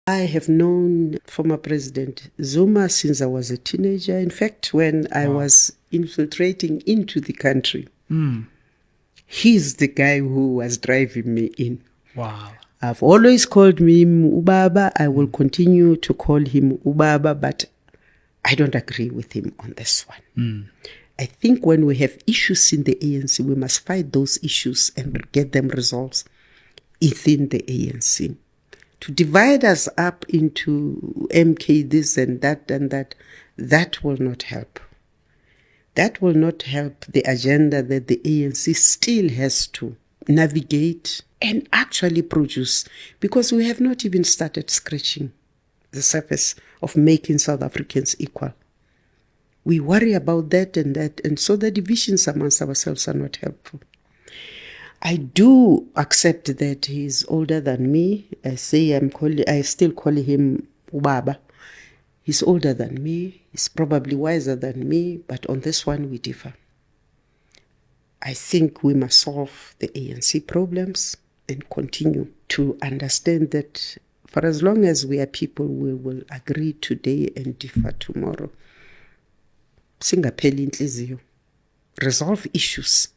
I have known former President Zuma since I was a teenager. In fact, when I was infiltrating into the country, he's the guy who was driving me in. Wow. I've always called him Ubaba. I will continue to call him Ubaba, but I don't agree with him on this one. I think when we have issues in the ANC, we must fight those issues and get them resolved within the ANC. To divide us up into MK this and that, that will not help. That will not help the agenda that the ANC still has to navigate and actually produce, because we have not even started scratching the surface of making South Africans equal. We worry about that, and so the divisions amongst ourselves are not helpful. I do accept that he's older than me. I still call him Ubaba. He's older than me. He's probably wiser than me, but on this one we differ. I think we must solve the ANC problems and continue to understand that for as long as we are people, we will agree today and differ tomorrow. Singapheli inhliziyo. Resolve issues